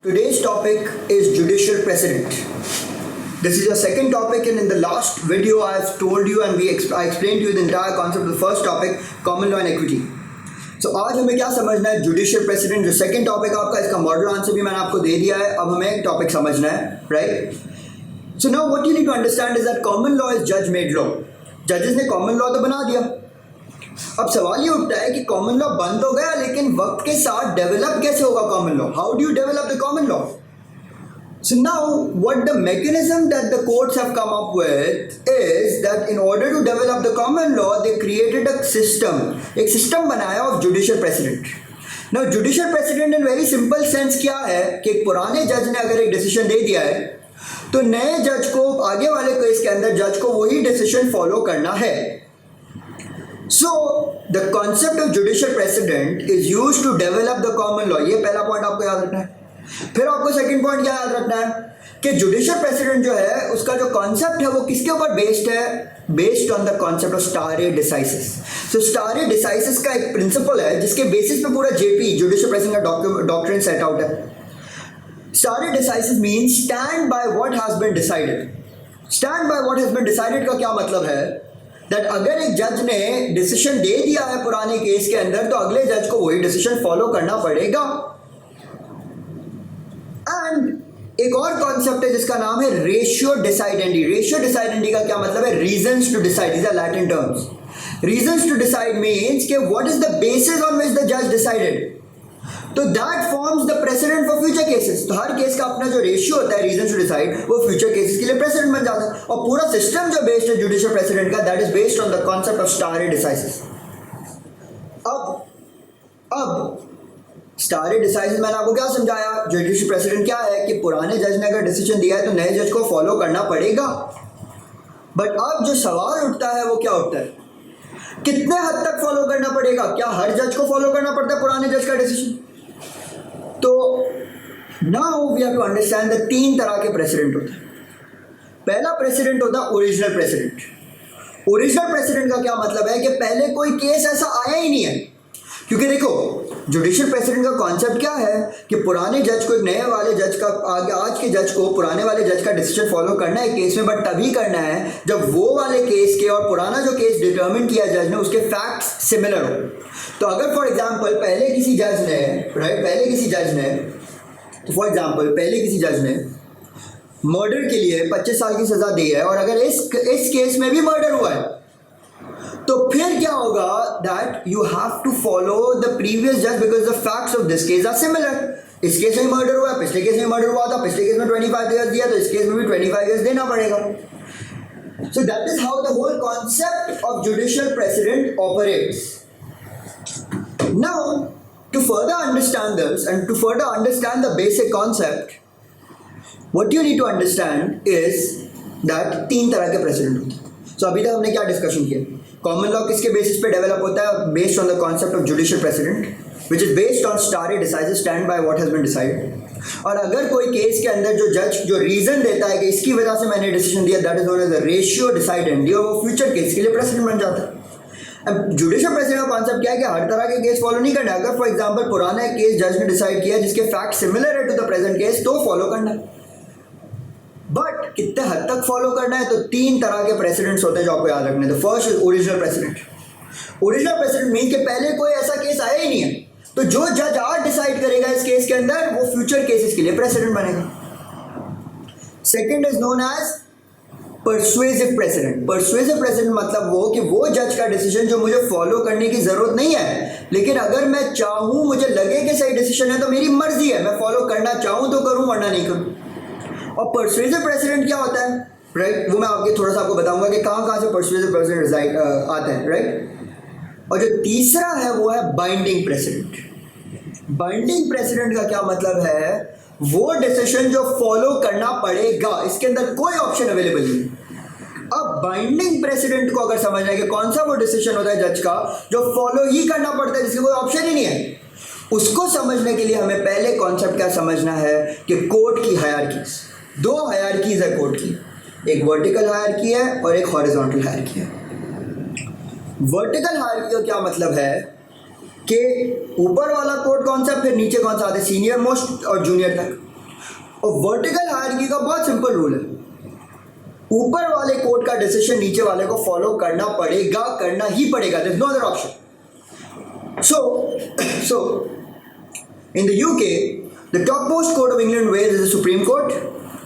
Today's topic is judicial precedent. This is your second topic, and in the last video I have told you and I explained to you the entire concept of the first topic, common law and equity. So आज हमें क्या समझना है, judicial precedent जो second topic आपका, इसका model answer भी मैंने आपको दे दिया है. अब हमें टॉपिक समझना है, right? So now what you need to understand is that common law is जज मेड लॉ. जजेस ने कॉमन लॉ तो बना दिया. अब सवाल ये उठता है कि कॉमन लॉ बन तो गया, लेकिन वक्त के साथ डेवलप कैसे होगा common law? How do you develop the common law? So now what the mechanism that the courts have come up with is that in order to develop the common law they created a system, एक system बनाया of judicial precedent. Now judicial precedent in very simple sense क्या है कि एक पुराने जज ने अगर एक डिसीजन दे दिया है तो नए जज को आगे वाले केस के अंदर जज को वही डिसीजन फॉलो करना है. So the concept of judicial precedent is used to develop the common law. ये पहला पॉइंट आपको याद रखना है. फिर आपको सेकंड पॉइंट क्या याद रखना है कि जुडिशियल प्रेसिडेंट जो है उसका जो कॉन्सेप्ट है वो किसके ऊपर बेस्ड है? Based on the concept of stare decisis. So stare decisis का एक प्रिंसिपल है जिसके बेसिस पे पूरा जेपी जुडिशियल प्रेसिडेंट का डॉक्ट्रिन सेट आउट है. Stare decisis means stand by what has been decided. Stand by what has been decided का क्या मतलब है? दैट अगर एक जज ने डिसीजन दे दिया है पुराने केस के अंदर तो अगले जज को वही डिसीजन फॉलो करना पड़ेगा. एंड एक और कॉन्सेप्ट है जिसका नाम है रेशियो डिसाइडेंडी. रेशियो डिसाइडेंडी का क्या मतलब है? Reasons to decide. These are Latin terms. Reasons to decide means कि what is the basis on which the जज डिसाइडेड. तो that forms the precedent for future cases. तो हर केस का अपना जो रेशियो होता है रीजंस टू डिसाइड वो फ्यूचर केसेस के लिए प्रेसिडेंट बन जाता है. और पूरा सिस्टम जो बेस्ड है जुडिशियल प्रेसिडेंट का that is based on the concept of stare decisis. अब स्टारे डिसाइसिस मैंने आपको क्या समझाया? जुडिशियल प्रेसिडेंट क्या है कि पुराने जज ने अगर डिसीजन दिया है तो नए जज को फॉलो करना पड़ेगा. बट अब जो सवाल उठता है वो क्या उठता है? कितने हद तक फॉलो करना पड़ेगा? क्या हर जज को फॉलो करना पड़ता है पुराने जज का डिसीजन? तो now we have to understand the तीन तरह के प्रेसिडेंट होते हैं. पहला प्रेसिडेंट होता है ओरिजिनल प्रेसिडेंट. ओरिजिनल प्रेसिडेंट का क्या मतलब है कि पहले कोई केस ऐसा आया ही नहीं है. क्योंकि देखो जुडिशियल प्रेसिडेंट का कॉन्सेप्ट क्या है कि पुराने जज को एक नए वाले जज का आज के जज को पुराने वाले जज का डिसीजन फॉलो करना है केस में, बट तभी करना है जब वो वाले केस के और पुराना जो केस डिटर्मिन किया जज ने उसके फैक्ट्स सिमिलर हो. तो अगर फॉर एग्जांपल पहले किसी जज ने मर्डर के लिए 25 साल की सजा दी है और अगर इस केस में भी मर्डर हुआ है तो फिर क्या होगा? That you have to follow the previous जज because the facts of this case are similar. इस केस में मर्डर हुआ है, पिछले केस में मर्डर हुआ था, पिछले केस में 25 ईयर्स दिया तो इस केस में भी 25 ईयर्स देना पड़ेगा. So that is how the whole concept of judicial precedent operates. Now to further understand this and to further understand the basic concept what you need to understand is that तीन तरह के president होते हैं. सो अभी तक हमने क्या discussion किया? कॉमन लॉ किसके बेसिस पे डेवलप होता है? Based on the concept of judicial precedent which is based on stare decisis, stand by what has been decided. और अगर कोई केस के अंदर जो जज जो रीजन देता है कि इसकी वजह से मैंने डिसीजन दिया that is known as the ratio decidendi और वो फ्यूचर केस के लिए प्रेसिडेंट बन जाता है. अब जुडिशियल प्रेसिडेंट का कॉन्सेप्ट क्या है कि हर तरह के केस फॉलो नहीं करना है. अगर फॉर एग्जाम्पल पुराना एक केस जज ने डिसाइड किया जिसके फैक्ट सिमिलर है टू द प्रेजेंट केस तो फॉलो करना है. बट कितने हद तक फॉलो करना है? तो तीन तरह के प्रेसिडेंट्स होते हैं जो आपको याद रखने हैं. The first is original president. Original president mean कि पहले कोई ऐसा केस आया ही नहीं है तो जो जज आज डिसाइड करेगा इस केस के अंदर वो फ्यूचर केसेस के लिए प्रेसिडेंट बनेगा. Second is known as persuasive precedent. Persuasive precedent मतलब वो जज का डिसीजन जो मुझे फॉलो करने की जरूरत नहीं है, लेकिन अगर मैं चाहूं मुझे लगे कि सही डिसीजन है तो मेरी मर्जी है, मैं फॉलो करना चाहूं तो करूं वरना नहीं करूं. और परसुएसिव प्रेसिडेंट क्या होता है, राइट? वो मैं थोड़ा सा आपको बताऊंगा कि कहाँ से परसुएसिव प्रेसिडेंट आते हैं, राइट? और जो तीसरा है वो है बाइंडिंग प्रेसिडेंट. बाइंडिंग प्रेसिडेंट का क्या मतलब है? वो डिसीजन जो फॉलो करना पड़ेगा, इसके अंदर कोई ऑप्शन अवेलेबल नहीं. अब बाइंडिंग प्रेसिडेंट को अगर समझना है कि कौन सा वो डिसीजन होता है जज का जो फॉलो ही करना पड़ता है, जिसके कोई ऑप्शन ही नहीं है, उसको समझने के लिए हमें पहले कॉन्सेप्ट क्या समझना है कि कोर्ट की हायरार्कीज. दो हायरार्कीज है कोर्ट की, एक वर्टिकल हायरार्की है और एक हॉरिजॉन्टल हायरार्की है. वर्टिकल हायरार्की का क्या मतलब है कि ऊपर वाला कोर्ट कौन सा, फिर नीचे कौन सा आता है, सीनियर मोस्ट और जूनियर तक. और वर्टिकल हायरार्की का बहुत सिंपल रूल है, ऊपर वाले कोर्ट का डिसीजन नीचे वाले को फॉलो करना पड़ेगा, करना ही पड़ेगा, there is no other option. So in the UK the topmost court of England Wales is the supreme court,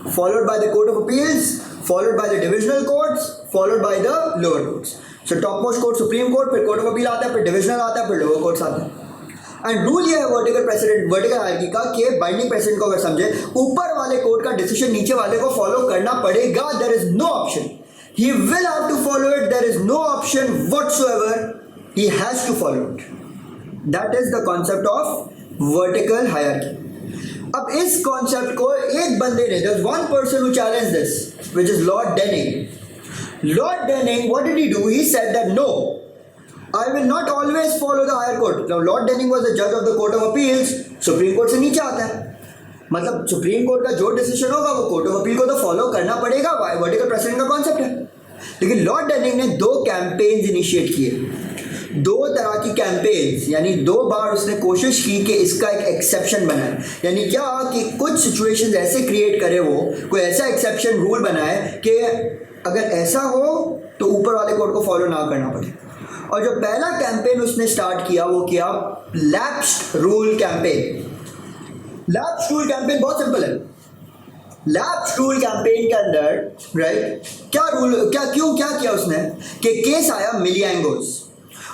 followed by the court of appeals, followed by the divisional courts, followed by the lower courts. So topmost court supreme court, फिर court of appeal आता है, फिर divisional आता है, फिर lower courts आता है। And rule ये है वर्टिकल प्रेसिडेंट, वर्टिकल हायरार्की का, कि बाइंडिंग प्रेसिडेंट को अगर समझे, ऊपर वाले कोर्ट का डिसीजन नीचे वाले को फॉलो करना पड़ेगा, there is no option, he will have to follow it, there is no option whatsoever, he has to follow it. That is the concept of vertical hierarchy. अब इस कॉन्सेप्ट को एक बंदे ने, there's one person who challenged this, which is Lord Denning. Lord Denning, what did he do? He said that no, I will not always follow the higher court. Now Lord Denning was the judge of the court of appeals. Supreme court से नीचे आता है, मतलब supreme court का जो decision होगा वो court of appeal को तो फॉलो करना पड़ेगा, वर्टिकल प्रेसिडेंट का कॉन्सेप्ट है। लेकिन लॉर्ड डेनिंग ने 2 कैंपेन्स इनिशिएट किए, 2 तरह की कैंपेन्स, यानी 2 बार उसने कोशिश की कि इसका एक एक्सेप्शन बनाए, यानी क्या कि कुछ सिचुएशंस ऐसे क्रिएट करे, वो कोई ऐसा एक्सेप्शन रूल बनाए कि अगर ऐसा हो तो ऊपर वाले कोर्ट को फॉलो ना करना पड़े। और जो पहला कैंपेन उसने स्टार्ट किया वो किया lapsed rule campaign. Lapsed rule campaign बहुत सिंपल है। लैप्स्ड रूल कैंपेन के अंदर राइट क्या किया उसने कि केस आया मिलियांगोस,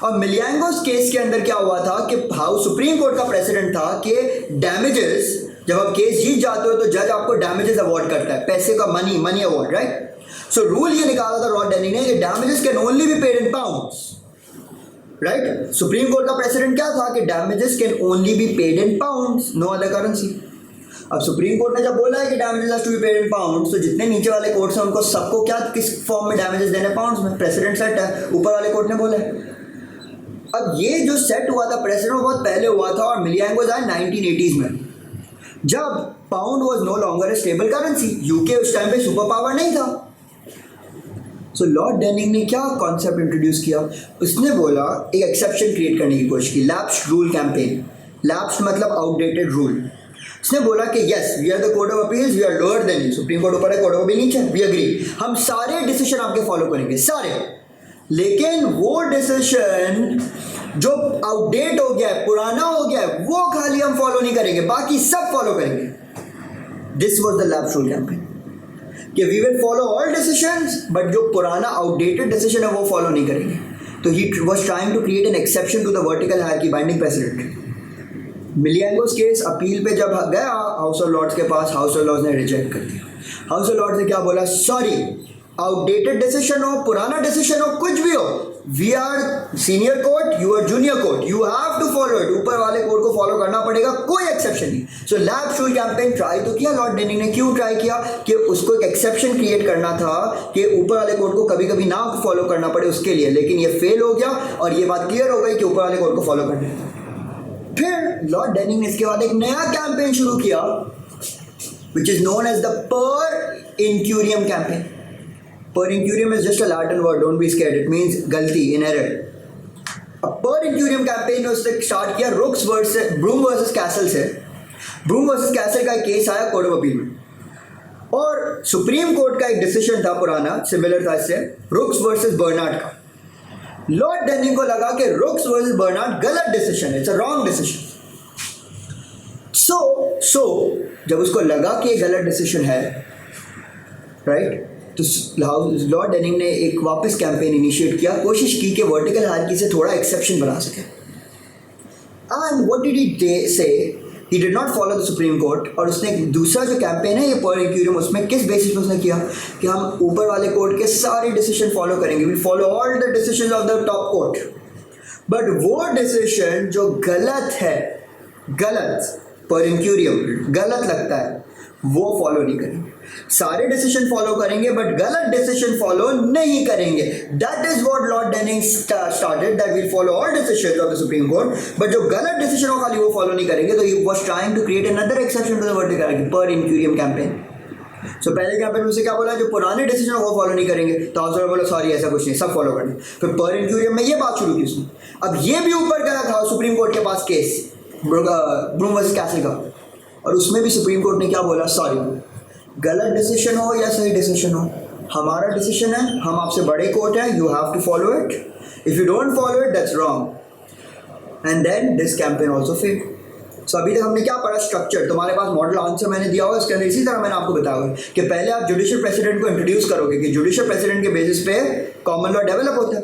और मिलियांगोस केस के अंदर क्या हुआ था कि हाउस सुप्रीम कोर्ट का प्रेसिडेंट था कि डैमेजेस, जब आप केस जीत जाते हो तो जज आपको डैमेजेस अवार्ड करता है, पैसे का money award, right. So rule ये निकाला था लॉर्ड डेनिंग ने कि damages can only be paid in pounds, right. Supreme court का प्रेसिडेंट क्या था कि damages can only be paid in pounds, no other currency. अब सुप्रीम कोर्ट ने जब बोला है कि damages has to be paid in pounds, तो जितने नीचे वाले कोर्ट्स हैं उनको सबको क्या किस फॉर्म में डैमेजेस देने, पाउंड्स में। प्रेसिडेंट सेट है, ऊपर वाले कोर्ट ने बोला है। अब ये जो सेट हुआ था प्रेसिडेंट बहुत पहले हुआ था, और मिलियांगोस आया 1980s में, जब pound was no longer a stable currency, UK उस टाइम पे सुपर पावर नहीं था। सो लॉर्ड डेनिंग ने क्या कॉन्सेप्ट इंट्रोड्यूस किया, उसने बोला एक एक्सेप्शन क्रिएट करने की कोशिश की, लैप्स्ड रूल कैंपेन। लैप्स्ड मतलब आउटडेटेड रूल। उसने बोला कि yes we are the court of appeals, we are lower than you, supreme court ऊपर है, कोर्ट ऑफ अपील नीचे, वी एग्री, हम सारे डिसीजन आपके फॉलो करेंगे, सारे, लेकिन वो डिसीजन जो आउटडेट हो गया है, पुराना हो गया है, वो खाली हम फॉलो नहीं करेंगे, बाकी सब फॉलो करेंगे। This was the lapsed rule campaign, कि we will follow all decisions, but जो पुराना आउटडेटेड डिसीजन है वो फॉलो नहीं करेंगे। तो he was trying to create an exception to the vertical hierarchy binding precedent. Miliangos case appeal पे जब गया हाउस ऑफ लॉर्ड्स के पास, हाउस ऑफ लॉर्ड्स ने रिजेक्ट कर दिया। हाउस ऑफ लॉर्ड्स ने क्या बोला, सॉरी, आउटडेटेड डिसीजन हो, पुराना डिसीजन हो, कुछ भी हो, we are senior court, you are junior court, you have to follow it, ऊपर वाले कोर्ट को फॉलो करना पड़ेगा, कोई एक्सेप्शन नहीं। सो लैप्स्ड रूल कैंपेन ट्राई तो किया लॉर्ड डेनिंग ने। क्यों ट्राई किया? कि उसको एक एक्सेप्शन क्रिएट करना था कि ऊपर वाले कोर्ट को कभी कभी ना फॉलो करना पड़े उसके लिए, लेकिन ये फेल हो गया और ये बात क्लियर हो गई कि ऊपर वाले कोर्ट को फॉलो करना है। फिर लॉर्ड डेनिंग ने इसके बाद एक नया कैंपेन शुरू किया which is known as the per incurium campaign. Per incurium is just a Latin word, don't be scared, it means गलती, in error. अब per incurium campaign ने उसने स्टार्ट किया ब्रूम वर्सेस कैसल से। ब्रूम वर्सेस कैसल का एक case आया court of appeal में, और सुप्रीम कोर्ट का एक डिसीजन था पुराना, सिमिलर था इससे, रुक्स वर्सेस बर्नार्ड का। लॉर्ड डेनिंग को लगा कि रुक्स वर्सेस बर्नार्ड गलत डिसीजन है, इट्स अ रॉन्ग डिसीजन। सो जब उसको लगा कि गलत डिसीजन है, राइट, तो लॉर्ड डेनिंग ने एक वापस कैंपेन इनिशिएट किया, कोशिश की कि वर्टिकल हायरार्की से थोड़ा एक्सेप्शन बना सके। एंड व्हाट डिड ही से, he did not follow the supreme court. और उसने दूसरा जो कैंपेन है ये पर इंक्यूरियम, उसमें किस बेसिस पर उसने किया कि हम ऊपर वाले कोर्ट के सारे डिसीजन फॉलो करेंगे, will follow all the decision of the top court, but वो डिसीजन जो गलत है, गलत पर इंक्यूरियम गलत लगता है, वो फॉलो नहीं करेंगे। सारे डिसीजन फॉलो करेंगे बट गलत डिसीजन फॉलो नहीं करेंगे। That is what Lord Denning started, that will follow all decisions of the supreme Court, but जो गलत डिसीजन हो खाली वो फॉलो नहीं करेंगे। तो he was trying to create another exception to the vertical hierarchy, per incuriam campaign. सो पहले campaign में से क्या बोला, जो पुराने डिसीजन वो फॉलो नहीं करेंगे, तो हाउस बोला सॉरी ऐसा कुछ नहीं, सब फॉलो करना। फिर पर इंक्यूरियम में ये बात शुरू की उसने। अब ये भी ऊपर गया था सुप्रीम कोर्ट के पास केस ब्रूम वर्सेस कैसल का, और उसमें भी सुप्रीम कोर्ट ने क्या बोला, सॉरी, गलत डिसीजन हो या सही डिसीजन हो, हमारा डिसीजन है, हम आपसे बड़े कोर्ट हैं, you have to follow it, if you don't follow it that's wrong. And then this campaign also fail. So अभी तक हमने क्या पढ़ा, स्ट्रक्चर, तुम्हारे पास मॉडल आंसर मैंने दिया हुआ, इसके अंदर इसी तरह मैंने आपको बताया कि पहले आप जुडिशियल प्रेसिडेंट को इंट्रोड्यूस करोगे कि जुडिशियल प्रेसिडेंट के बेसिस पे कॉमन लॉ डेवलप होता है।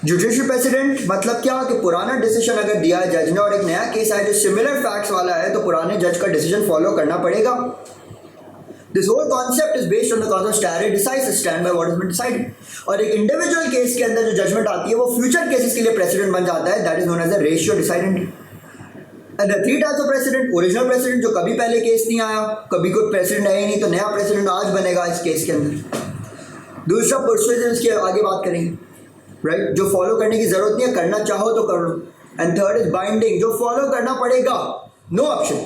जुडिशियल प्रेसिडेंट मतलब क्या कि पुराना डिसीजन अगर दिया है जज ने और एक नया केस आया जो सिमिलर फैक्ट्स वाला है तो पुराने जज का डिसीजन फॉलो करना पड़ेगा। This whole concept is based on the concept stare decisis, stand by what has been decided. और एक इंडिविजुअल केस के अंदर जो जजमेंट आती है वो फ्यूचर केसेस के लिए प्रेसिडेंट बन जाता है, that is known as the ratio decidendi. And the three types of precedent, original precedent जो कभी पहले केस नहीं आया, कभी कोई प्रेसिडेंट है ही नहीं, तो नया प्रेसिडेंट आज बनेगा इस केस के अंदर। दूसरा परसुएसिव, इसकी आगे बात करेंगे, राइट, जो फॉलो करने की जरूरत नहीं है, करना चाहो तो कर लो। एंड थर्ड इज बाइंडिंग, जो फॉलो करना पड़ेगा, नो ऑप्शन।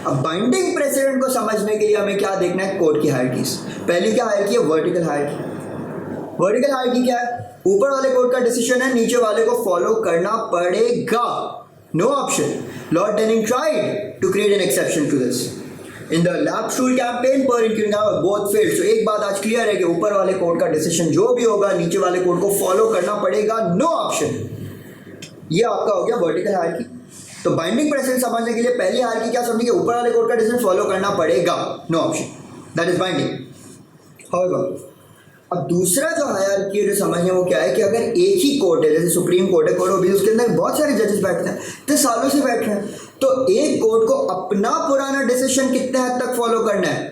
अब बाइंडिंग प्रेसिडेंट को समझने के लिए हमें क्या देखना है, कोर्ट की हायरार्कीज। पहली क्या हायरार्की है, वर्टिकल हायरार्की। वर्टिकल हायरार्की क्या है, ऊपर वाले कोर्ट का डिसीजन है, नीचे वाले को फॉलो करना पड़ेगा, no option. Lord Denning tried to create an exception to this in the lapse rule campaign पर बोथ फेल्ड। तो एक बात आज क्लियर है कि ऊपर वाले कोर्ट का डिसीजन जो भी होगा नीचे वाले कोर्ट को फॉलो करना पड़ेगा, नो ऑप्शन। ये आपका हो गया वर्टिकल हायरार्की। तो बाइंडिंग प्रेसिडेंट समझने के लिए पहली हायरार्की क्या समझिए, ऊपर वाले कोर्ट का डिसीजन फॉलो करना पड़ेगा, no option, that is binding. However, अब दूसरा जो हायरार्की है जो समझने वो क्या है कि अगर एक ही कोर्ट है, जैसे सुप्रीम कोर्ट है, कोर्ट ऑफ अपील, उसके अंदर बहुत सारे जजेस बैठते हैं, इतने सालों से बैठ रहे हैं, तो एक कोर्ट को अपना पुराना डिसीजन कितने हद तक फॉलो करना है,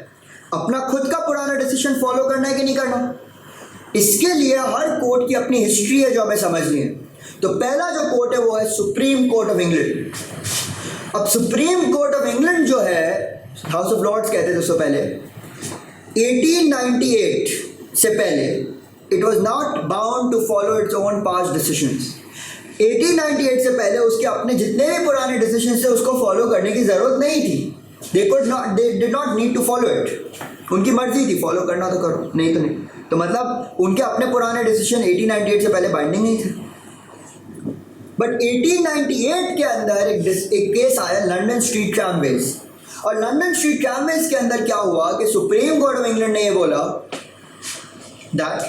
अपना खुद का पुराना डिसीजन फॉलो करना है कि नहीं करना, इसके लिए हर कोर्ट की अपनी हिस्ट्री है जो हमें समझनी है। तो पहला जो कोर्ट है वो है सुप्रीम कोर्ट ऑफ इंग्लैंड। अब सुप्रीम कोर्ट ऑफ इंग्लैंड जो है, हाउस ऑफ लॉर्ड्स कहते थे उससे पहले, 1898 से पहले it was not bound to follow its own past decisions. 1898 से पहले उसके अपने जितने भी पुराने डिसीजन थे उसको फॉलो करने की जरूरत नहीं थी। They did not need to follow it, उनकी मर्जी थी, फॉलो करना तो करो, नहीं तो नहीं। तो मतलब उनके अपने पुराने डिसीजन 1898 से पहले बाइंडिंग नहीं थे। बट 1898 के अंदर एक केस आया, लंदन स्ट्रीट ट्रामवेज। और लंदन स्ट्रीट ट्रामवेज के अंदर क्या हुआ कि सुप्रीम कोर्ट ऑफ इंग्लैंड ने ये बोला दैट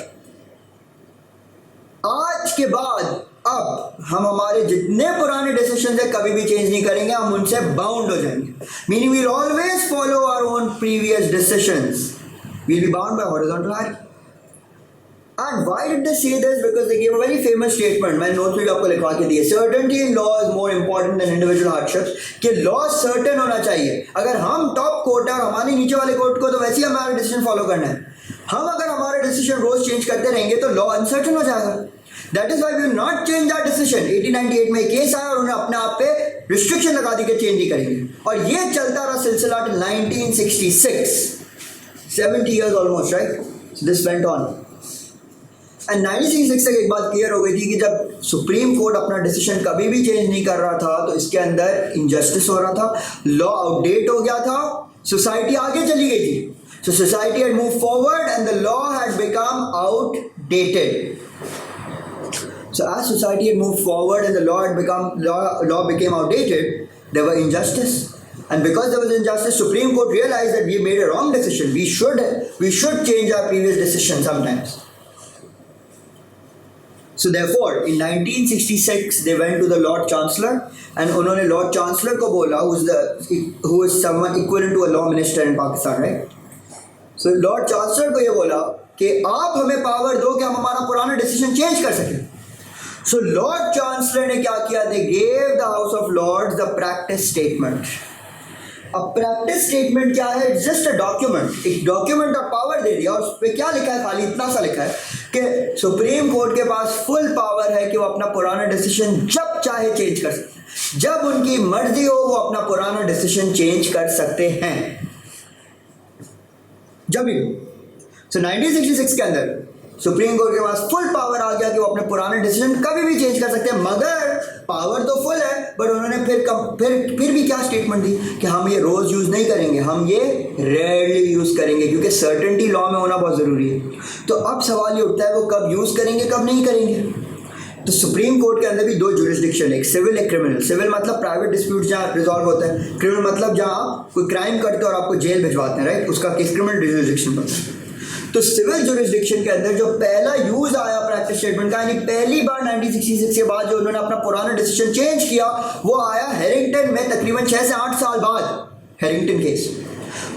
आज के बाद अब हम हमारे जितने पुराने डिसीजन है कभी भी चेंज नहीं करेंगे, हम उनसे बाउंड हो जाएंगे। Meaning we will always follow our own previous decisions, we will be bound by horizontal hierarchy. And why did they say this? Because they gave a very famous statement, मैंने notes में भी आपको लिखवा के दिए, certainty in law is more important than individual hardships, कि law certain होना चाहिए। अगर हम टॉप कोर्ट है और हमारे नीचे वाले कोर्ट को तो वैसे ही हमारा डिसीजन फॉलो करना है, हम अगर हमारे डिसीजन रोज चेंज करते रहेंगे तो लॉ अनसर्टेन हो जाएगा। That is why we will not change our decision. 1898 में केस आया और उन्होंने अपने आप पे रिस्ट्रिक्शन लगा दी कि चेंज नहीं करेंगे, और ये चलता रहा सिलसिला till 1966, 70 years almost, right? So this went on. And 1966 तक एक बात क्लियर हो गई थी कि जब सुप्रीम कोर्ट अपना डिसीजन कभी भी चेंज नहीं कर रहा था तो इसके अंदर इनजस्टिस हो रहा था, लॉ आउटडेट हो गया था, सोसाइटी आगे चली गई थी। So society had moved forward and the law had become outdated. So as society had moved forward and the law became outdated, there were injustice. And because there was injustice, Supreme Court realized that we made a wrong decision. We should change our previous decision sometimes. So therefore, in 1966, they went to the Lord Chancellor and उन्होंने Lord Chancellor को बोला, who is someone equivalent to a law minister in Pakistan, right? So Lord Chancellor को ये बोला कि आप हमें power दो कि हम हमारा पुराना डिसीजन चेंज कर सकें। So Lord Chancellor ने क्या किया? They gave the House of Lords the practice statement. अब प्रैक्टिस स्टेटमेंट क्या है? जस्ट अ डॉक्यूमेंट, एक डॉक्यूमेंट ऑफ पावर दे दिया और उस पर क्या लिखा है? खाली इतना सा लिखा है कि सुप्रीम कोर्ट के पास फुल पावर है कि वो अपना पुराना डिसीजन जब चाहे चेंज कर सकते हैं, जब उनकी मर्जी हो वो अपना पुराना डिसीजन चेंज कर सकते हैं, जब भी। सो 1966 के अंदर सुप्रीम कोर्ट के पास फुल पावर आ गया कि वो अपने पुराने डिसीजन कभी भी चेंज कर सकते हैं, मगर पावर तो फुल है, बट उन्होंने फिर भी क्या स्टेटमेंट दी कि हम ये रोज यूज नहीं करेंगे, हम ये रेयरली यूज करेंगे, क्योंकि सर्टेनिटी लॉ में होना बहुत जरूरी है। तो अब सवाल ये उठता है वो कब यूज करेंगे, कब नहीं करेंगे। तो सुप्रीम कोर्ट के अंदर भी दो जुरिस्डिक्शन है, एक सिविल एक क्रिमिनल। सिविल मतलब प्राइवेट डिस्प्यूट जहाँ रिजॉल्व होता है, क्रिमिनल मतलब जहाँ आप कोई क्राइम करते हो और आपको जेल भिजवाते हैं, राइट, उसका केस क्रिमिनल जुरिस्डिक्शन पर है। तो सिविल जुरिस्डिक्शन के अंदर जो पहला यूज आया प्रैक्टिस स्टेटमेंट का, यानी पहली बार 1966 के बाद जो उन्होंने अपना पुराना डिसीजन चेंज किया, वो आया हैरिंगटन में तकरीबन 6 से 8 साल बाद, हैरिंगटन केस।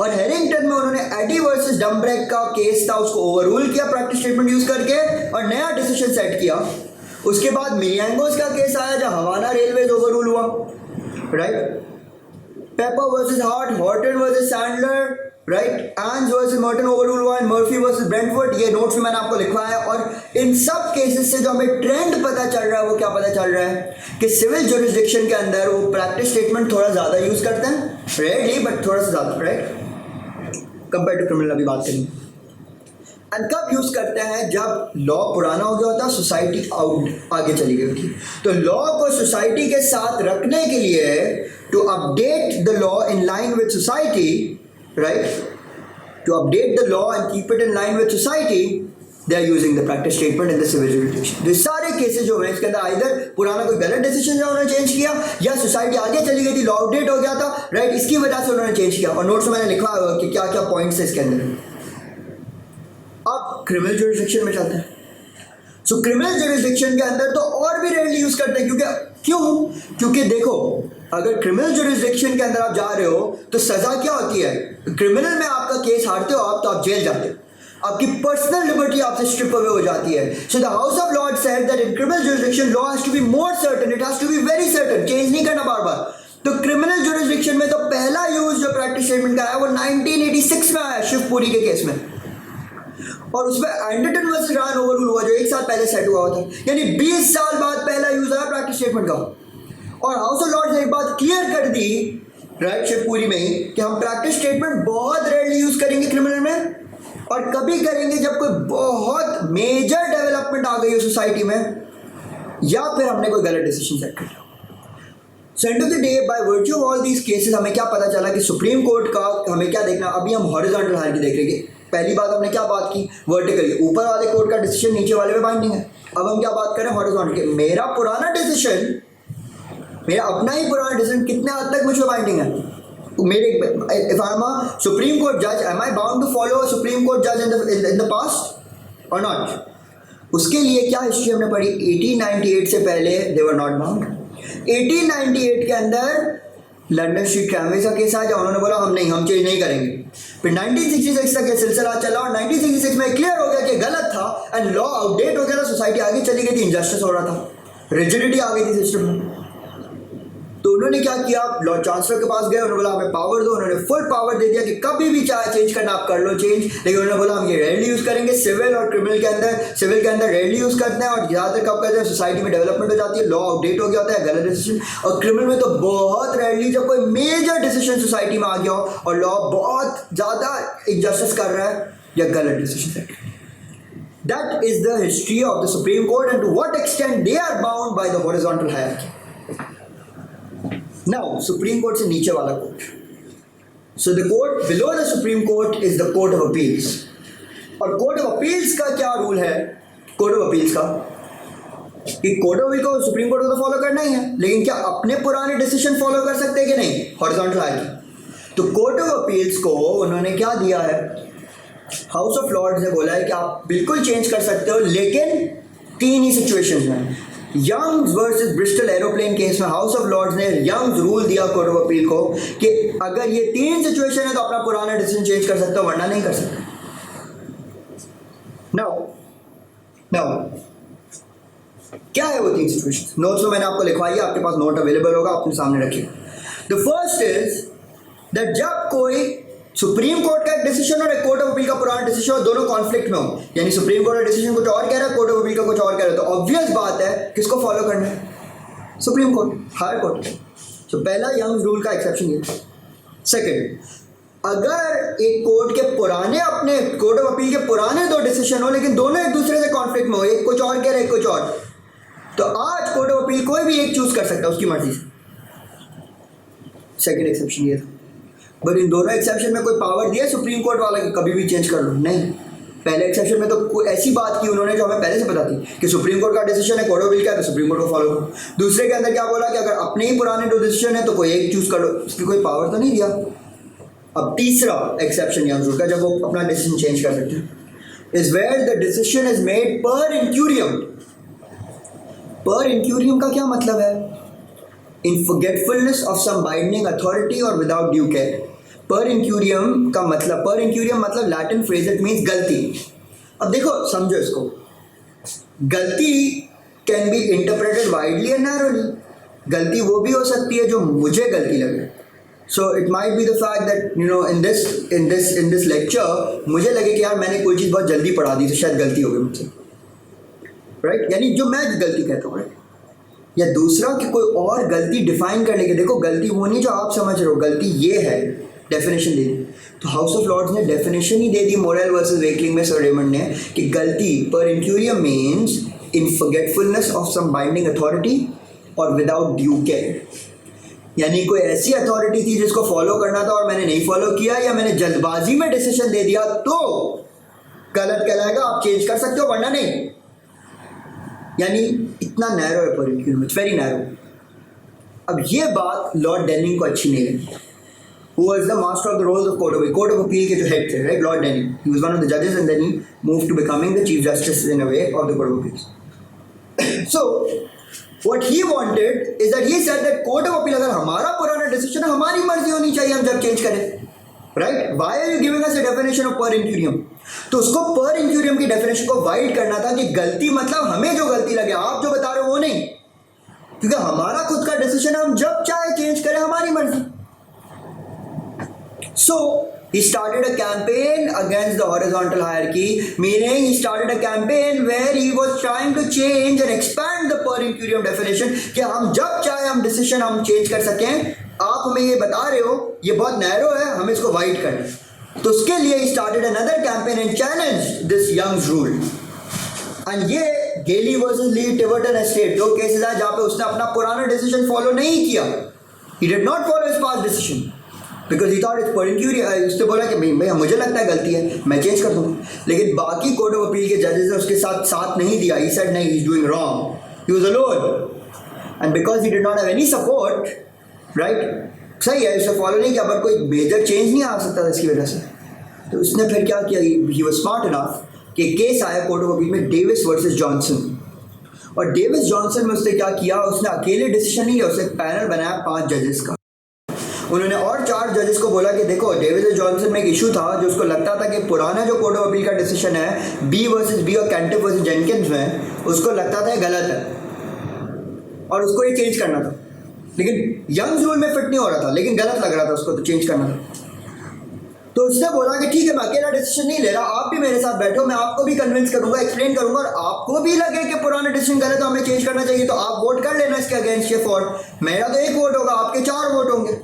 और हैरिंगटन में उन्होंने एडी वर्सेस डम्ब्रेक का केस था, उसको ओवररूल किया प्रैक्टिस स्टेटमेंट यूज करके और नया डिसीजन सेट किया। उसके बाद मिलियांगोस का केस आया जहां हवाना रेलवेज ओवररूल हुआ, right. Pepper versus Hart, Horton versus Sandler, right, Anns versus Merton overrule हुआ, मर्फी वर्सेस ब्रेंटफोर्ड, ये नोट्स में मैंने आपको लिखवाया है। और इन सब केसेस से जो हमें ट्रेंड पता चल रहा है वो क्या पता चल रहा है कि सिविल जुरिस्डिक्शन के अंदर वो प्रैक्टिस स्टेटमेंट थोड़ा ज़्यादा यूज़ करते हैं, रेयरली बट थोड़ा सा ज़्यादा, राइट, कंपेयर टू क्रिमिनल। अभी बात करेंगे। एंड कब यूज़ करते हैं, जब लॉ पुराना हो गया होता है, सोसाइटी आउट आगे चली गई होती। तो लॉ को सोसाइटी के साथ रखने के लिए, to update the law in line with society, right, to update the law and keep it in line with society, they are using the practice statement in the civil jurisdiction. तो सारे cases जो हैं इसके अंदर either पुराना कोई गलत decision जो उन्होंने चेंज किया, या सोसाइटी आगे चली गई थी, लॉ अपडेट हो गया था, राइट, इसकी वजह से उन्होंने चेंज किया। और नोट्स में मैंने लिखा हुआ कि क्या क्या पॉइंट्स है इसके अंदर। अब क्रिमिनल जुरिस्डिक्शन में चलते हैं। सो क्रिमिनल जुरिस्डिक्शन के अंदर तो और भी रेयरली यूज करते हैं, क्योंकि देखो, अगर क्रिमिनल जुरिस्डिक्शन के अंदर आप जा रहे हो तो सजा क्या होती है? क्रिमिनल में आपका केस हारते हो आप, तो आप जेल जाते हो, आपकी पर्सनल लिबर्टी आपसे स्ट्रिप अवे हो जाती है। So the house of lords said that in criminal jurisdiction law has to be more certain, it has to be very certain, change नहीं करना बार बार। तो क्रिमिनल जुरिस्डिक्शन में तो पहला यूज जो प्रैक्टिस स्टेटमेंट का आया वो 1986 में आया, शिवपुरी के केस में, और उसमें एंडरटन वर्सेस रान ओवररूल हुआ जो 1 साल पहले सेट हुआ था, यानी 20 साल बाद पहला यूज आया प्रैक्टिस स्टेटमेंट का। और हाउस ऑफ लॉर्ड्स ने एक बात क्लियर कर दी, राइट, शिवपुरी में ही, कि हम प्रैक्टिस स्टेटमेंट बहुत रेयरली यूज करेंगे क्रिमिनल में, और कभी करेंगे जब कोई बहुत मेजर डेवलपमेंट आ गई हो सोसाइटी में, या फिर हमने कोई गलत डिसीजन सेट कर लिया। So end of the day, by virtue of all these cases, हमें क्या पता चला कि सुप्रीम कोर्ट का हमें क्या देखना। अभी हम हॉरिजॉन्टल हायरार्की देख रहे हैं। पहली बात हमने क्या बात की, वर्टिकली, ऊपर वाले कोर्ट का डिसीजन नीचे वाले में बाइंडिंग है। अब हम क्या बात करें, हॉरिजॉन्टल। मेरा पुराना डिसीजन, मेरा अपना ही पुराना डिसीजन कितने हद तक मुझ पर बाइंडिंग है? मेरे, if I am a supreme court जज, M I bound to follow supreme court जज इन द पास्ट और नॉट? उसके लिए क्या हिस्ट्री हमने पढ़ी? 1898 से पहले दे वर नॉट बाउंड। 1898 के अंदर लंदन स्ट्रीट ट्रैमवेज का केस आया, उन्होंने बोला हम चेंज नहीं करेंगे। फिर 1966 तक ये सिलसिला चला और 1966 में क्लियर हो गया कि गलत था एंड लॉ आउटडेट हो गया था, सोसाइटी आगे चली गई थी, इनजस्टिस हो रहा था, रिजिडिटी आ गई थी सिस्टम में। तो उन्होंने क्या किया, लॉ चांसलर के पास गए, उन्होंने बोला हमें पावर दो। उन्होंने फुल पावर दे दिया कि कभी भी चाहे चेंज करना आप कर लो चेंज, लेकिन उन्होंने बोला हम ये रेयरली यूज करेंगे। सिविल और क्रिमिनल के अंदर, सिविल के अंदर रेयरली यूज करते हैं, और ज़्यादातर कब करते हैं, सोसाइटी में डेवलपमेंट हो जाती है, लॉ अपडेट हो गया होता है, गलत डिसीजन। और क्रिमिनल में तो बहुत रेयरली जब कोई मेजर डिसीजन सोसाइटी में आ गया हो और लॉ बहुत ज़्यादा इनजस्टिस कर रहा है या गलत decision. That is the history of the Supreme Court and to what extent they are bound by the horizontal hierarchy. Now, Supreme Court से नीचे वाला court. So the court below the Supreme Court is the Court of Appeals. और Court of Appeals का क्या rule है? Court of Appeals का कि Court of Appeals को Supreme Court को तो फॉलो करना ही है, लेकिन क्या अपने पुराने डिसीजन फॉलो कर सकते हैं कि नहीं? Horizontal hierarchy. तो Court of Appeals को उन्होंने क्या दिया है? हाउस ऑफ लॉर्ड्स ने बोला है कि आप बिल्कुल चेंज कर सकते हो, लेकिन 3 ही सिचुएशंस में। Youngs versus Bristol aeroplane case में हाउस ऑफ लॉर्ड्स ने यंग्स रूल दिया कोर्ट ऑफ अपील को कि अगर ये 3 सिचुएशन है तो अपना पुराना डिसीजन चेंज कर सकते हो, वरना नहीं कर सकते। नाउ क्या है वो 3 सिचुएशन? नोट्स में मैंने आपको लिखवाई है, आपके पास नोट अवेलेबल होगा, अपने सामने रखिए। द फर्स्ट इज दैट जब कोई सुप्रीम कोर्ट का एक डिसीजन और एक कोर्ट ऑफ अपील का पुराना डिसीजन हो, दोनों कॉन्फ्लिक्ट में हो, यानी सुप्रीम कोर्ट का डिसीजन कुछ और कह रहा है, कोर्ट ऑफ अपील का कुछ और कह रहा है, तो ऑब्वियस बात है किसको फॉलो करना है? Supreme court, higher court. तो पहला यंग्स रूल का एक्सेप्शन ये। सेकंड, अगर एक कोर्ट के पुराने, अपने कोर्ट ऑफ अपील के पुराने 2 डिसीजन हो, लेकिन दोनों एक दूसरे से कॉन्फ्लिक्ट में हो, एक कुछ और कह रहा है, एक कुछ और, तो आज कोर्ट ऑफ अपील कोई भी एक चूज कर सकता है उसकी मर्जी से। सेकंड एक्सेप्शन ये था। बट इन दोनों एक्सेप्शन में कोई पावर दिया सुप्रीम कोर्ट वाला कि कभी भी चेंज कर लो? नहीं। पहले एक्सेप्शन में तो कोई ऐसी बात की उन्होंने जो हमें पहले से पता थी कि सुप्रीम कोर्ट का डिसीजन है, कोर्ट ऑफ अपील का है तो सुप्रीम कोर्ट को फॉलो करो। दूसरे के अंदर क्या बोला कि अगर अपने ही पुराने दो डिसीजन है तो कोई एक चूज कर लो, उसकी कोई पावर तो नहीं दिया। अब तीसरा एक्सेप्शन यंग रूल का, जब वो अपना डिसीजन चेंज कर सकते हैं, is where the decision is made per incuriam. Per incuriam का क्या मतलब है? In forgetfulness of some binding authority और without due care. Per incuriam का मतलब, पर इंक्यूरियम मतलब लैटिन फ्रेज, इट मीन्स गलती। अब देखो समझो इसको, गलती can be interpreted widely and narrowly. गलती वो भी हो सकती है जो मुझे गलती लगे। So it might be the fact that you know in this lecture मुझे लगे कि यार मैंने कोई चीज़ बहुत जल्दी पढ़ा दी तो शायद गलती हो गई मुझसे, राइट? यानी जो मैं गलती कहता हूँ, राइट? या दूसरा कि कोई और गलती डिफाइन करने के, देखो गलती वो नहीं जो आप समझ रहे हो, गलती ये है, डेफिनेशन दे दी। तो हाउस ऑफ लॉर्ड्स ने डेफिनेशन ही दे दी मोरेल वर्सेस वेकलिंग में, सर रेमंड ने, कि गलती per incuriam means in forgetfulness of some binding authority और विदाउट ड्यू केयर। यानी कोई ऐसी अथॉरिटी थी जिसको फॉलो करना था और मैंने नहीं फॉलो किया, या मैंने जल्दबाजी में डिसीजन दे दिया तो गलत कहलाएगा, आप चेंज कर सकते हो वरना नहीं। यानी इतना नैरो है पर इंक्यूरियम, इट्स वेरी नैरो। अब ये बात लॉर्ड डेनिंग को अच्छी नहीं लगी। Who was the master of the roles of Court of Appeal के जो head थे, right? Lord Denning. He was one of the judges and then he moved to becoming the Chief Justice in a way of the Court of Appeals. So, what he wanted is that he said that Court of Appeal अगर हमारा पुराना decision है, हमारी मर्जी होनी चाहिए हम जब change करें, right? Why are you giving us a definition of per incurium? तो उसको per incurium की definition को wide करना था कि गलती मतलब हमें जो गलती लगे, आप जो बता रहे हो वो नहीं, क्योंकि हमारा खुद का decision हम जब चाहे change करें, हमारी मर्जी। So he started a campaign against the horizontal hierarchy, meaning he started a campaign where he was trying to change and expand the per incurium definition कि हम जब चाहे हम decision हम change कर सकें। आप हमें ये बता रहे हो ये बहुत नैरो है, हमें इसको वाइड करना है। तो उसके लिए he started another campaign and challenged this Young's rule। and ये गेली वर्सेस ली टिवर्टन एस्टेट दो केसेस है जहाँ पे उसने अपना पुराना डिसीजन फॉलो नहीं किया। he did not follow his past decision because he thought it's पर इंक्यूरियम। उसने बोला कि भैया मुझे लगता है गलती है, मैं चेंज कर दूँगा। लेकिन बाकी कोर्ट ऑफ अपील के जजेस ने उसके साथ नहीं दिया। ही सेड नहीं, he is doing wrong, he was alone and because he did not have any support, right? सही है, उसे फॉलो नहीं किया, बट कोई मेजर चेंज नहीं आ सकता था इसकी वजह से। तो उसने फिर क्या किया, ही वाज स्मार्ट इनफ कि केस आया कोर्ट ऑफ अपील में डेविस वर्सेस जॉनसन। और डेविस जॉनसन में उसने क्या किया, उसने अकेले डिसीजन नहीं लिया, उसने एक पैनल बनाया 5 जजेस का। उन्होंने और 4 जजेस को बोला कि देखो डेविस जॉनसन में एक इशू था जो उसको लगता था कि पुराना जो कोर्ट ऑफ अपील का डिसीजन है बी वर्सेस बी और कैंटिफ वर्सेस जेनकिंस में, उसको लगता था ये गलत है और उसको ये चेंज करना था। लेकिन यंग्स रूल में फिट नहीं हो रहा था, लेकिन गलत लग रहा था उसको, तो चेंज करना था। तो उसने बोला कि ठीक है, मैं अकेला डिसीजन नहीं ले रहा, आप भी मेरे साथ बैठो, मैं आपको भी कन्विंस करूंगा, एक्सप्लेन करूंगा, और आपको भी लगे कि पुराना डिसीजन गलत है, हमें चेंज करना चाहिए, तो आप वोट कर लेना इसके अगेंस्ट या फॉर। मेरा तो 1 वोट होगा, आपके 4 वोट होंगे।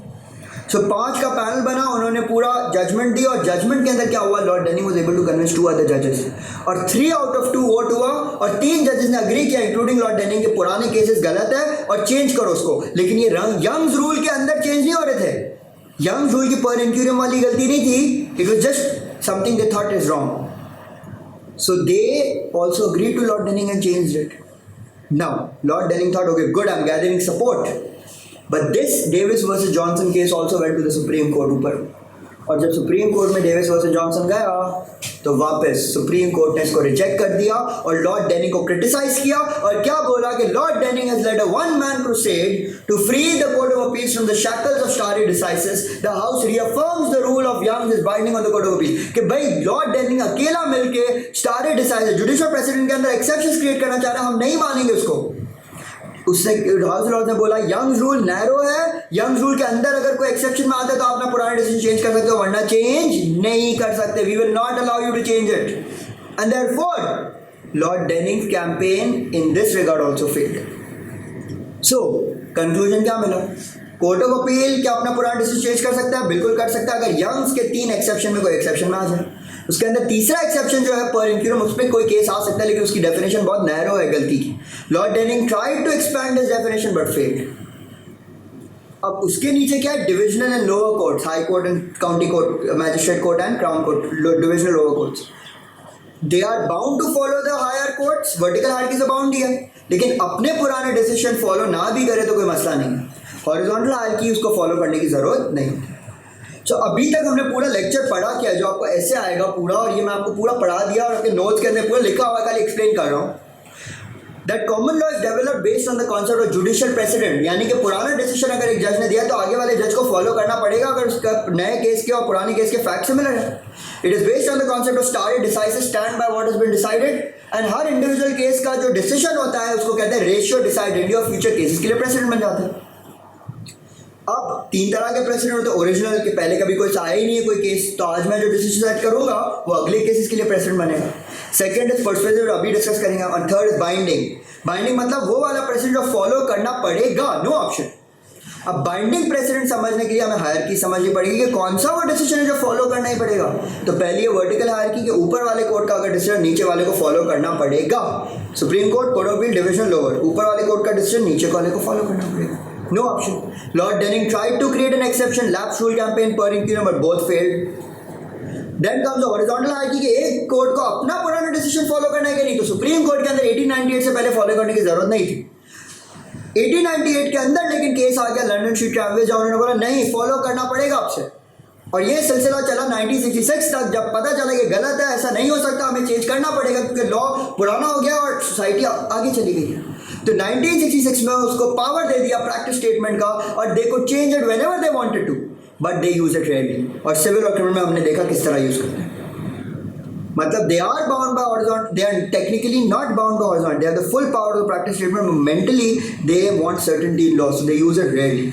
सो 5 का पैनल बना, उन्होंने पूरा जजमेंट दी, और जजमेंट के अंदर क्या हुआ, Lord Denning was able to convince 2 other जजेस, और 3 आउट ऑफ 2 वोट हुआ, और 3 जजेस ने अग्री किया इंक्लूडिंग लॉर्ड डेनिंग के पुराने केसेस गलत है और चेंज करो उसको। लेकिन ये यंग्स रूल के अंदर चेंज नहीं हो रहे थे। यंग्स रूल की पर इंक्यूरियम वाली गलती नहीं थी, it was just something they thought is wrong. So they also agreed to Lord Denning and changed it. Now Lord Denning thought okay good, I am gathering support, but this Davis versus Johnson case also went to the supreme court ऊपर। और जब Supreme Court में Davis versus Johnson गया तो वापस supreme court ने इसको reject कर दिया और लॉर्ड डेनिंग को क्रिटिसाइज किया, और क्या बोला कि Lord Denning has led a one man crusade to free the court of appeals from the shackles of stare decisis. The house reaffirms the rule of Young's is binding on the court of appeal. कि भाई Lord डेनिंग अकेला मिलके स्टारे decisis judicial president के अंदर exceptions create करना चाह रहा है, हम नहीं मानेंगे उसको। उसने हाउस लॉर्ड ने बोला यंग्स रूल नैरो है, यंग्स रूल के अंदर अगर कोई एक्सेप्शन में आता है तो आप अपना पुराना डिसीजन चेंज कर सकते हो, वरना चेंज नहीं कर सकते। We will not allow you to change it, and therefore Lord Denning's campaign in this regard also failed. So conclusion क्या मिला, कोर्ट ऑफ अपील क्या अपना पुराना डिसीजन चेंज कर सकता है? बिल्कुल कर सकता है, अगर यंग्स के 3 एक्सेप्शन में कोई एक्सेप्शन में आ जाए। उसके अंदर तीसरा एक्सेप्शन जो है पर इंक्यूरियम, उस पर कोई केस आ सकता है, लेकिन उसकी डेफिनेशन बहुत नैरो है गलती की। Lord Denning tried to expand this definition but failed. अब उसके नीचे क्या है, divisional and lower courts, high court and county court, magistrate court and crown court, divisional lower courts. They are bound to follow the higher courts, vertical hierarchy से bound ही है, लेकिन अपने पुराने डिसीजन फॉलो ना भी करे तो कोई मसला नहीं है, हॉरिजॉन्टल हायरार्की उसको फॉलो करने की जरूरत नहीं। तो अभी तक हमने पूरा लेक्चर पढ़ा किया, जो आपको ऐसे आएगा पूरा, और ये मैं आपको पूरा पढ़ा दिया और आपके नोट्स के अंदर पूरा लिखा हुआ, खाली एक्सप्लेन कर रहा हूँ। That common law is developed based on the concept of judicial president, यानी कि पुराना डिसीजन अगर एक जज ने दिया तो आगे वाले जज को फॉलो करना पड़ेगा अगर उसका नए केस के और पुराने केस के फैक्ट सिमिलर है। It is based on the concept of stare decisis stand by what has been decided, and हर इंडिविजुअल केस का जो डिसीजन होता है उसको कहते हैं रेशियो डिसाइडेड और फ्यूचर केसेस के लिए प्रेसिडेंट बन जाता है। अब 3 तरह के प्रेसिडेंट होते हैं, ओरिजिनल के पहले कभी कोई आया ही नहीं है कोई केस, तो आज मैं जो डिसीजन सेट करूंगा वो अगले केसेस के लिए प्रेसिडेंट बनेगा। सेकंड इज पर्सुएसिव, अभी डिस्कस करेंगे, और थर्ड इज बाइंडिंग। बाइंडिंग मतलब वो वाला प्रेसिडेंट जो फॉलो करना पड़ेगा, नो ऑप्शन। अब बाइंडिंग प्रेसिडेंट समझने के लिए हमें हायरार्की समझनी पड़ेगी कि कौन सा वो डिसीजन है जो फॉलो करना ही पड़ेगा। तो पहली है वर्टिकल हायरार्की के ऊपर वाले कोर्ट का अगर डिसीजन नीचे वाले को फॉलो करना पड़ेगा। Supreme court, court of appeal, division lower, ऊपर वाले कोर्ट का डिसीजन नीचे वाले को फॉलो करना पड़ेगा, no option. Lord Denning tried to create an exception, lapse rule campaign per inquisition, but both failed. Then comes the horizontal hierarchy कि एक कोर्ट को अपना पुराना डिसीजन फॉलो करना है कि नहीं, तो सुप्रीम कोर्ट के अंदर 1898 से पहले फॉलो करने की जरूरत नहीं थी। 1898 के अंदर लेकिन केस आ गया लंदन स्ट्रीट ट्रैवलर्स, जहाँ उन्होंने बोला नहीं फॉलो करना पड़ेगा आपसे, और ये सिलसिला चला 1966 तक, जब पता चला कि गलत है, ऐसा नहीं हो सकता, हमें चेंज करना पड़ेगा क्योंकि लॉ पुराना हो गया और सोसाइटी आगे चली गई है। तो 1966 में उसको पावर दे दिया प्रैक्टिस स्टेटमेंट का, और they could change it whenever they wanted to, but they use it rarely. और सिविल और क्रिमिनल में हमने देखा किस तरह यूज करते हैं। मतलब they are bound by horizontal, they are technically not bound by horizontal, they have the full power to practice statement, mentally they want certainty in law, so they use it rarely.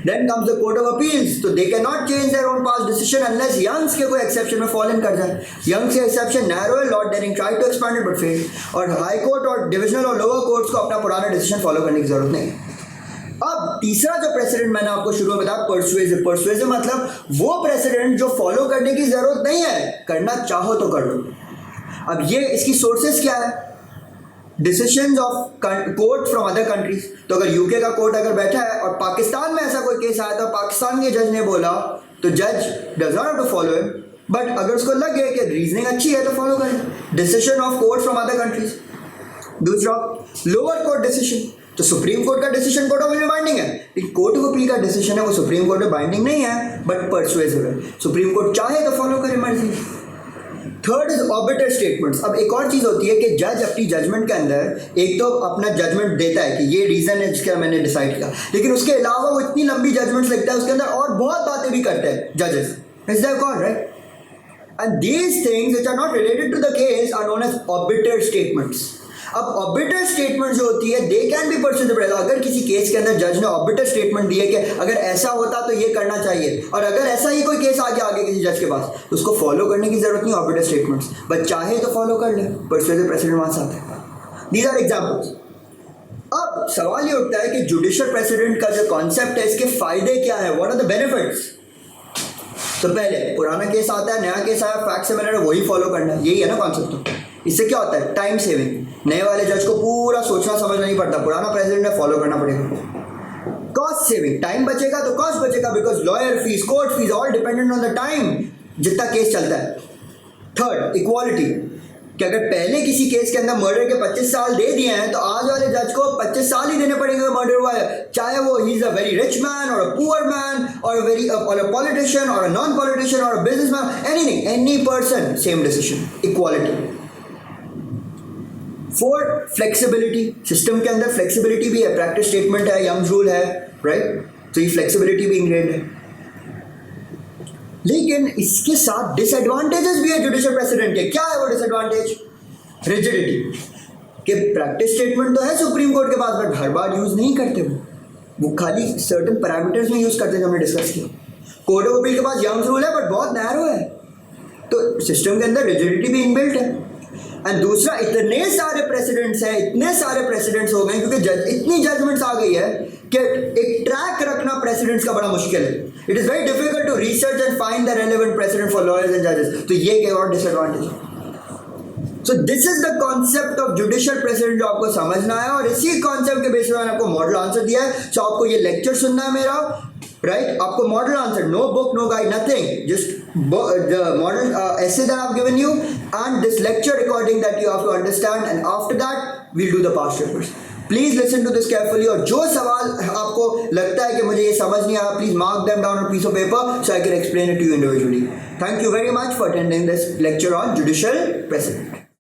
Then comes the Court of Appeals, so they cannot change their own past decision unless Young's के कोई exception में fall in कर जाए। Young's के exception narrow है, Lord Denning tried to expand it but failed, और High Court और Divisional और Lower Courts को अपना पुराना decision follow करने की जरूरत नहीं। अब तीसरा जो प्रेसिडेंट मैंने आपको शुरू में बताया परसुएसिव, परसुएसिव मतलब वो प्रेसिडेंट जो फॉलो करने की जरूरत नहीं है, करना चाहो तो कर लो। अब ये इसकी सोर्सेस क्या है, decision of court from other countries. तो अगर यूके का कोर्ट अगर बैठा है और पाकिस्तान में ऐसा कोई केस आया तो पाकिस्तान के जज ने बोला, तो जज does not have to follow it, but अगर उसको लगे कि रीजनिंग अच्छी है तो फॉलो करें। Decision of court from other countries. दूसरा लोअर कोर्ट डिसीजन, तो सुप्रीम कोर्ट का डिसीजन कोर्ट ऑफ अपील में बाइंडिंग है, लेकिन कोर्ट ऑफ अपील का डिसीजन है वो सुप्रीम कोर्ट में बाइंडिंग नहीं है बट परसुएसिव है, सुप्रीम कोर्ट चाहे तो फॉलो करे मर्जी। Third is orbiter statements. अब एक और चीज होती है कि जज अपनी जजमेंट के अंदर एक तो अपना जजमेंट देता है कि ये रीजन है जिसका मैंने डिसाइड किया, लेकिन उसके अलावा वो इतनी लंबी जजमेंट्स लिखता है उसके अंदर और बहुत बातें भी करते हैं जजेस, is that called right? And these things which are not related to the case are known as obiter statements. अब ऑर्बिटर स्टेटमेंट जो होती है दे कैन बी परसुएसिव। अगर किसी केस के अंदर जज ने ऑर्बिटर स्टेटमेंट दिया कि अगर ऐसा होता तो ये करना चाहिए, और अगर ऐसा ही कोई केस आ गया आगे किसी जज के पास तो उसको फॉलो करने की जरूरत नहीं ऑर्बिटर स्टेटमेंट्स, बट चाहे तो फॉलो कर ले, परसुएसिव प्रेसिडेंट वहां से आता है। These are examples. अब सवाल ये उठता है कि जुडिशियल प्रेसिडेंट का जो कॉन्सेप्ट है इसके फायदे क्या है, व्हाट आर द बेनिफिट्स। तो पहले पुराना केस आता है, नया केस आया, फैक्ट सिमिलर है, वही फॉलो करना है, यही है ना कॉन्सेप्ट। तो इससे क्या होता है, टाइम सेविंग, नए वाले जज को पूरा सोचना समझना नहीं पड़ता, पुराना प्रेसिडेंट है फॉलो करना पड़ेगा। कॉस्ट सेविंग, टाइम बचेगा तो कॉस्ट बचेगा, because lawyer fees, court fees all dependent on the time जितना केस चलता है। थर्ड इक्वालिटी, कि अगर पहले किसी केस के अंदर मर्डर के 25 साल दे दिए हैं तो आज वाले जज को 25 साल ही देने पड़ेंगे मर्डर हुआ है, चाहे वो he is a very rich man और अ पुअर मैन और अ पॉलिटिशियन और अ नॉन पॉलिटिशियन और a businessman, anything, any person, same decision, equality. Fourth flexibility, system के अंदर फ्लेक्सिबिलिटी भी है, प्रैक्टिस स्टेटमेंट है, यंग्स रूल है, राइट? तो ये फ्लेक्सिबिलिटी भी इंग्रेड है। लेकिन इसके साथ डिसएडवांटेजेस भी है जुडिशियल प्रेसिडेंट के। क्या है वो डिसएडवांटेज? रिजिडिटी, कि प्रैक्टिस स्टेटमेंट तो है सुप्रीम कोर्ट के पास बट हर बार यूज नहीं करते, वो खाली सर्टेन पैरामीटर्स में यूज करते हैं, जो हमने डिस्कस किया। कोर्ट ऑफ अपील के पास यंग्स रूल है बट बहुत नैरो है, तो सिस्टम के अंदर रिजिडिटी भी इनबिल्ट है। एंड दूसरा, इतने सारे प्रेसिडेंट्स हैं, इतने सारे प्रेसिडेंट्स हो गए क्योंकि इतनी जजमेंट्स आ गई है कि एक ट्रैक रखना प्रेसिडेंट्स का बड़ा मुश्किल है। It is very difficult to research and find the relevant precedent for lawyers and जजेस। तो ये एक और डिसएडवांटेज है। So this is the concept of judicial precedent जो आपको समझना है, और इसी कॉन्सेप्ट के बेस पर मैंने आपको मॉडल आंसर दिया है। सो आपको ये लेक्चर सुनना है मेरा, right? आपको model answer, no book, no guide, nothing. Just the model essay that I've given you and this lecture recording that you have to understand, and after that we'll do the past papers. Please listen to this carefully. और जो सवाल आपको लगता है कि मुझे ये समझ नहीं आया, please mark them down on a piece of paper so I can explain it to you individually. Thank you very much for attending this lecture on judicial precedent.